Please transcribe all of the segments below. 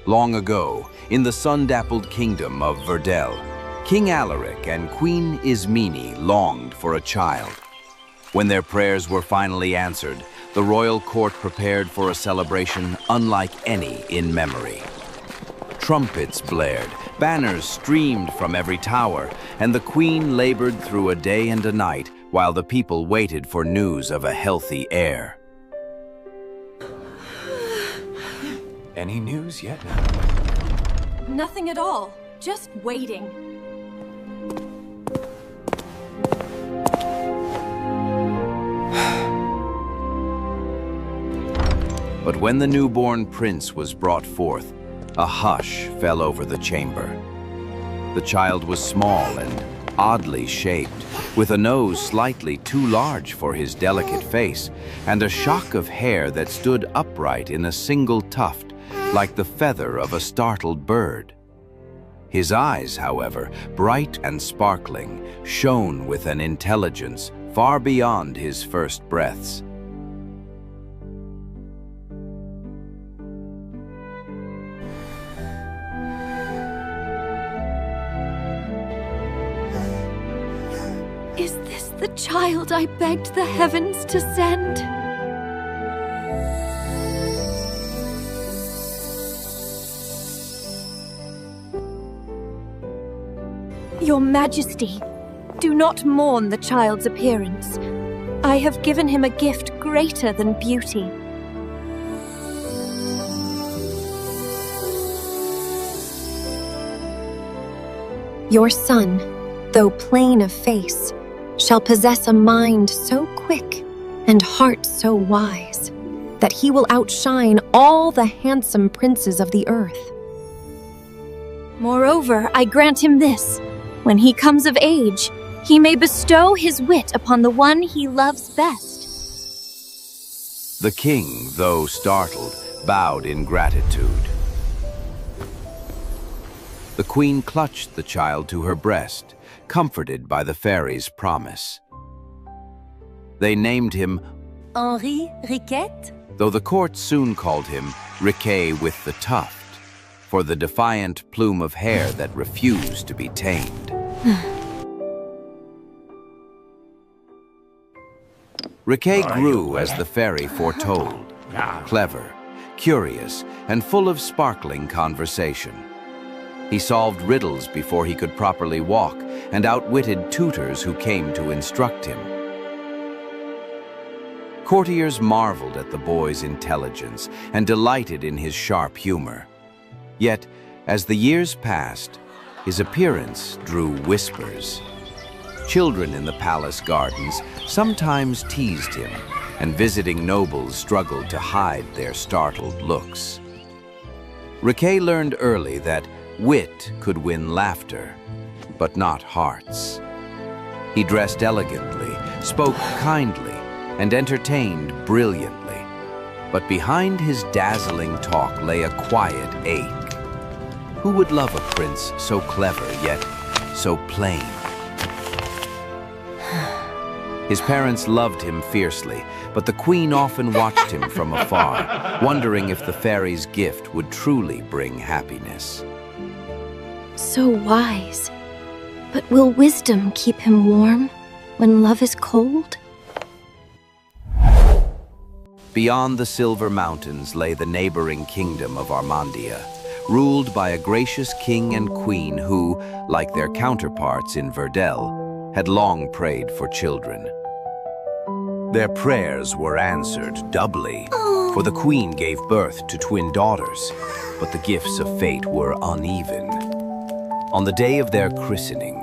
Long ago, in the sun-dappled kingdom of Verdel, King Alaric and Queen Ismene longed for a child. When their prayers were finally answered, the royal court prepared for a celebration unlike any in memory. Trumpets blared, banners streamed from every tower, and the queen labored through a day and a night while the people waited for news of a healthy heir. Any news yet? Nothing at all. Just waiting. But when the newborn prince was brought forth, a hush fell over the chamber. The child was small and oddly shaped, with a nose slightly too large for his delicate face, and a shock of hair that stood upright in a single tuft, like the feather of a startled bird. His eyes, however, bright and sparkling, shone with an intelligence far beyond his first breaths. Is this the child I begged the heavens to send? Your Majesty, do not mourn the child's appearance. I have given him a gift greater than beauty. Your son, though plain of face, shall possess a mind so quick and heart so wise that he will outshine all the handsome princes of the earth. Moreover, I grant him this. When he comes of age, he may bestow his wit upon the one he loves best. The king, though startled, bowed in gratitude. The queen clutched the child to her breast, comforted by the fairy's promise. They named him Henri Riquet? Though the court soon called him Riquet with the Tuft, for the defiant plume of hair that refused to be tamed. Riquet grew as the fairy foretold, clever, curious, and full of sparkling conversation. He solved riddles before he could properly walk and outwitted tutors who came to instruct him. Courtiers marveled at the boy's intelligence and delighted in his sharp humor. Yet, as the years passed, his appearance drew whispers. Children in the palace gardens sometimes teased him, and visiting nobles struggled to hide their startled looks. Riquet learned early that wit could win laughter, but not hearts. He dressed elegantly, spoke kindly, and entertained brilliantly. But behind his dazzling talk lay a quiet ache. Who would love a prince so clever yet so plain? His parents loved him fiercely, but the queen often watched him from afar, wondering if the fairy's gift would truly bring happiness. So wise. But will wisdom keep him warm when love is cold? Beyond the Silver Mountains lay the neighboring kingdom of Armandia, ruled by a gracious king and queen who, like their counterparts in Verdel, had long prayed for children. Their prayers were answered doubly, for the queen gave birth to twin daughters, but the gifts of fate were uneven. On the day of their christening,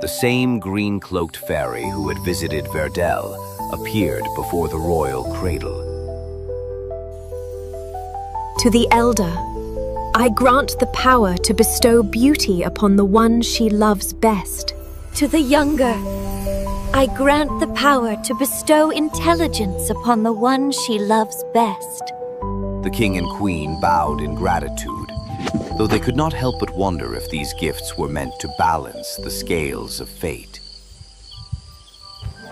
the same green-cloaked fairy who had visited Verdel appeared before the royal cradle. To the elder, I grant the power to bestow beauty upon the one she loves best. To the younger, I grant the power to bestow intelligence upon the one she loves best. The king and queen bowed in gratitude, though they could not help but wonder if these gifts were meant to balance the scales of fate.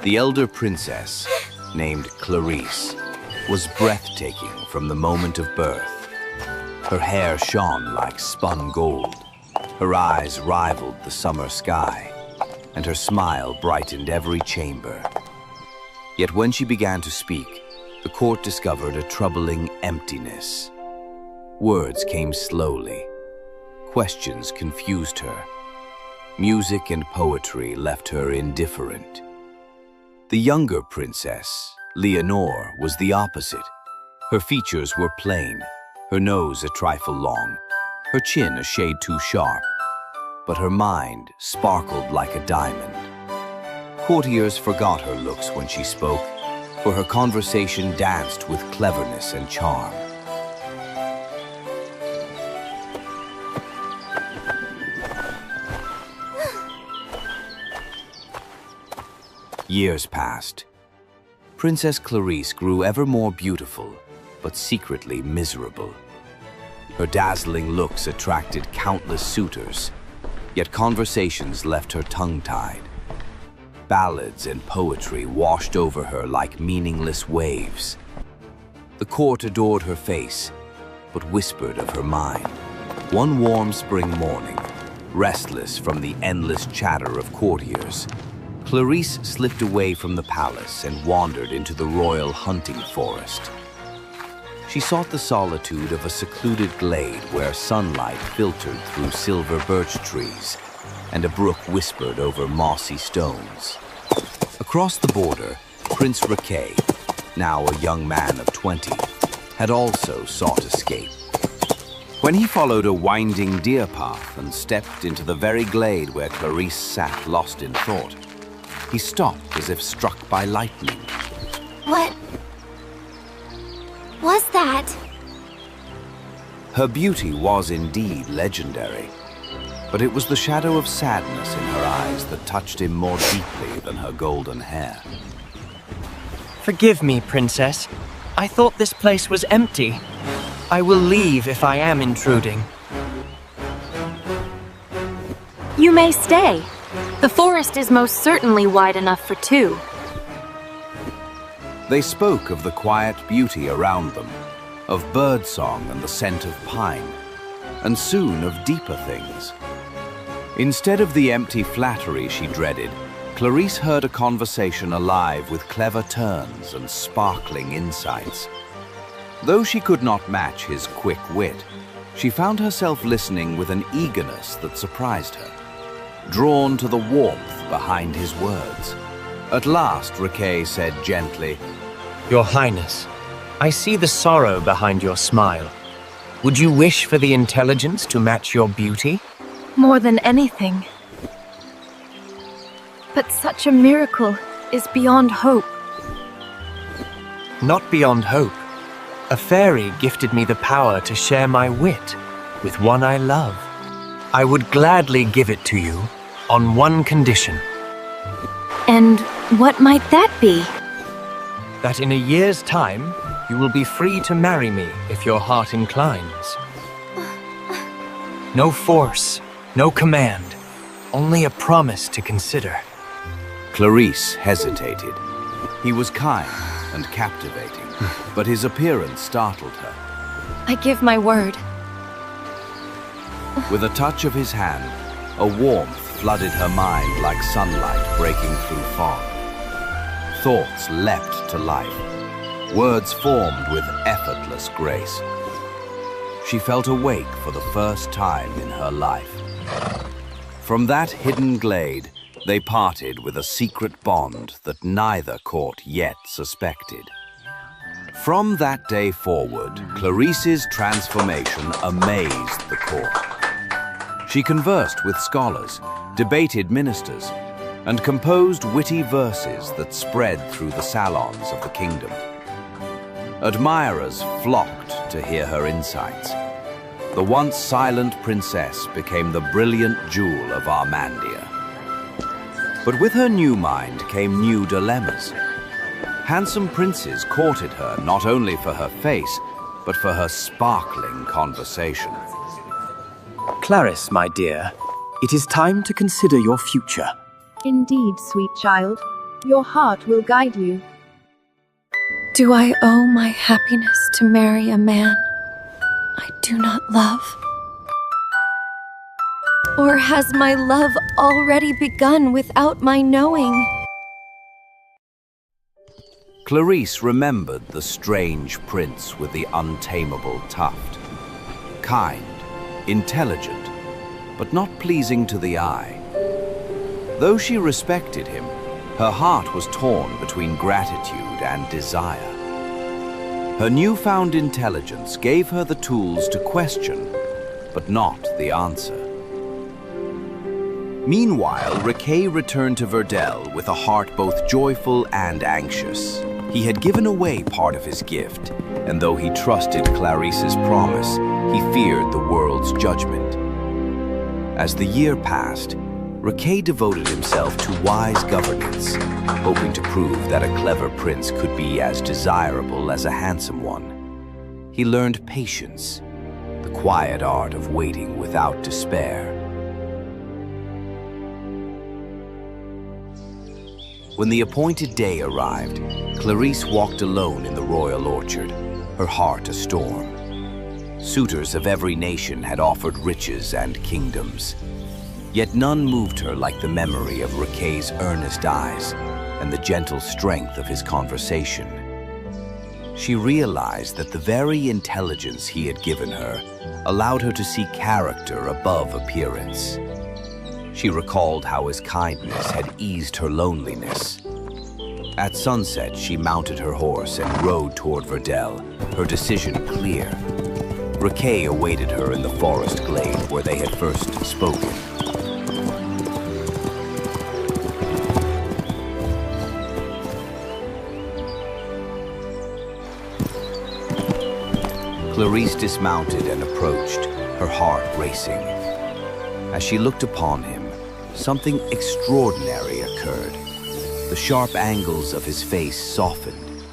The elder princess, named Clarice, was breathtaking from the moment of birth. Her hair shone like spun gold. Her eyes rivaled the summer sky, and her smile brightened every chamber. Yet when she began to speak, the court discovered a troubling emptiness. Words came slowly. Questions confused her. Music and poetry left her indifferent. The younger princess, Leonore, was the opposite. Her features were plain, her nose a trifle long, her chin a shade too sharp, but her mind sparkled like a diamond. Courtiers forgot her looks when she spoke, for her conversation danced with cleverness and charm. Years passed. Princess Clarice grew ever more beautiful, but secretly miserable. Her dazzling looks attracted countless suitors, yet conversations left her tongue-tied. Ballads and poetry washed over her like meaningless waves. The court adored her face, but whispered of her mind. One warm spring morning, restless from the endless chatter of courtiers, Clarice slipped away from the palace and wandered into the royal hunting forest. She sought the solitude of a secluded glade where sunlight filtered through silver birch trees and a brook whispered over mossy stones. Across the border, Prince Riquet, now a young man of 20, had also sought escape. When he followed a winding deer path and stepped into the very glade where Clarice sat lost in thought, he stopped as if struck by lightning. What was that? Her beauty was indeed legendary, but it was the shadow of sadness in her eyes that touched him more deeply than her golden hair. Forgive me, Princess. I thought this place was empty. I will leave if I am intruding. You may stay. The forest is most certainly wide enough for two. They spoke of the quiet beauty around them, of birdsong and the scent of pine, and soon of deeper things. Instead of the empty flattery she dreaded, Clarice heard a conversation alive with clever turns and sparkling insights. Though she could not match his quick wit, she found herself listening with an eagerness that surprised her, drawn to the warmth behind his words. At last, Riquet said gently, Your Highness, I see the sorrow behind your smile. Would you wish for the intelligence to match your beauty? More than anything. But such a miracle is beyond hope. Not beyond hope. A fairy gifted me the power to share my wit with one I love. I would gladly give it to you on one condition. And what might that be? That in a year's time, you will be free to marry me if your heart inclines. No force, no command, only a promise to consider. Clarice hesitated. He was kind and captivating, but his appearance startled her. I give my word. With a touch of his hand, a warmth flooded her mind like sunlight breaking through fog. Thoughts leapt to life. Words formed with effortless grace. She felt awake for the first time in her life. From that hidden glade, they parted with a secret bond that neither court yet suspected. From that day forward, Clarice's transformation amazed the court. She conversed with scholars, debated ministers, and composed witty verses that spread through the salons of the kingdom. Admirers flocked to hear her insights. The once silent princess became the brilliant jewel of Armandia. But with her new mind came new dilemmas. Handsome princes courted her not only for her face, but for her sparkling conversation. Clarice, my dear, it is time to consider your future. Indeed, sweet child. Your heart will guide you. Do I owe my happiness to marry a man I do not love? Or has my love already begun without my knowing? Clarice remembered the strange prince with the untamable tuft. Kind, intelligent, but not pleasing to the eye. Though she respected him, her heart was torn between gratitude and desire. Her newfound intelligence gave her the tools to question, but not the answer. Meanwhile, Riquet returned to Verdel with a heart both joyful and anxious. He had given away part of his gift, and though he trusted Clarice's promise, he feared the world's judgment. As the year passed, Riquet devoted himself to wise governance, hoping to prove that a clever prince could be as desirable as a handsome one. He learned patience, the quiet art of waiting without despair. When the appointed day arrived, Clarice walked alone in the royal orchard, her heart a storm. Suitors of every nation had offered riches and kingdoms. Yet none moved her like the memory of Riquet's earnest eyes and the gentle strength of his conversation. She realized that the very intelligence he had given her allowed her to see character above appearance. She recalled how his kindness had eased her loneliness. At sunset, she mounted her horse and rode toward Verdel, her decision clear. Riquet awaited her in the forest glade where they had first spoken. Clarice dismounted and approached, her heart racing. As she looked upon him, something extraordinary occurred. The sharp angles of his face softened.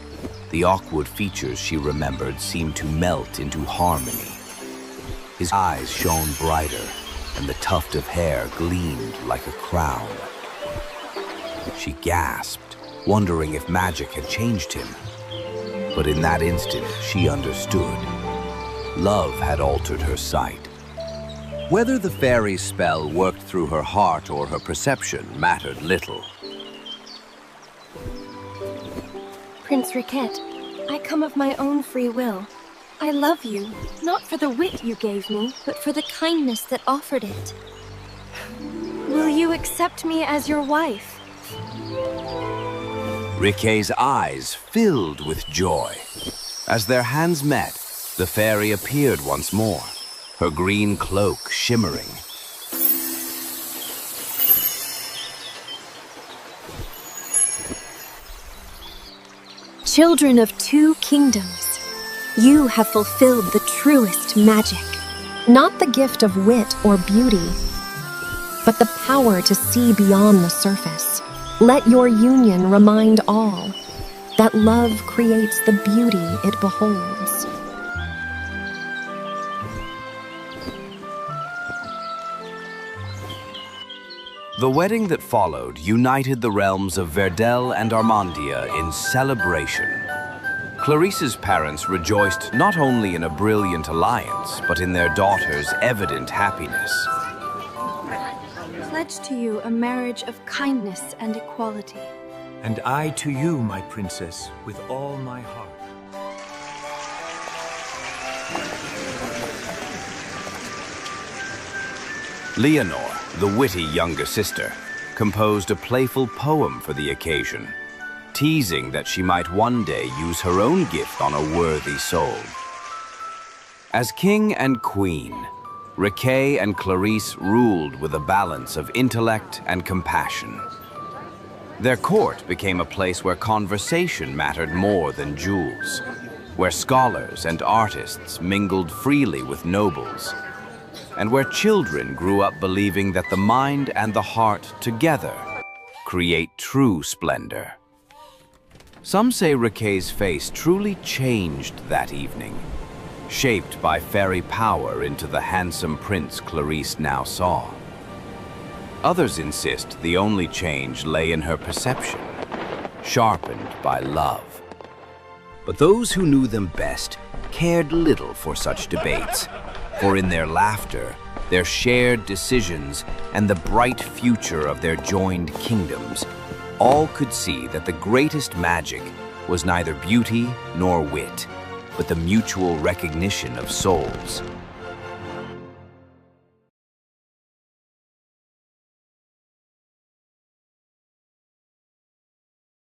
The awkward features she remembered seemed to melt into harmony. His eyes shone brighter, and the tuft of hair gleamed like a crown. She gasped, wondering if magic had changed him. But in that instant, she understood. Love had altered her sight. Whether the fairy's spell worked through her heart or her perception mattered little. Prince Riquet, I come of my own free will. I love you, not for the wit you gave me, but for the kindness that offered it. Will you accept me as your wife? Riquet's eyes filled with joy. As their hands met, the fairy appeared once more, her green cloak shimmering. Children of two kingdoms, you have fulfilled the truest magic. Not the gift of wit or beauty, but the power to see beyond the surface. Let your union remind all that love creates the beauty it beholds. The wedding that followed united the realms of Verdel and Armandia in celebration. Clarice's parents rejoiced not only in a brilliant alliance, but in their daughter's evident happiness. Pledge to you a marriage of kindness and equality. And I to you, my princess, with all my heart. Leonor, the witty younger sister, composed a playful poem for the occasion, teasing that she might one day use her own gift on a worthy soul. As king and queen, Riquet and Clarice ruled with a balance of intellect and compassion. Their court became a place where conversation mattered more than jewels, where scholars and artists mingled freely with nobles, and where children grew up believing that the mind and the heart together create true splendor. Some say Riquet's face truly changed that evening, shaped by fairy power into the handsome prince Clarice now saw. Others insist the only change lay in her perception, sharpened by love. But those who knew them best cared little for such debates, for in their laughter, their shared decisions, and the bright future of their joined kingdoms, all could see that the greatest magic was neither beauty nor wit, but the mutual recognition of souls.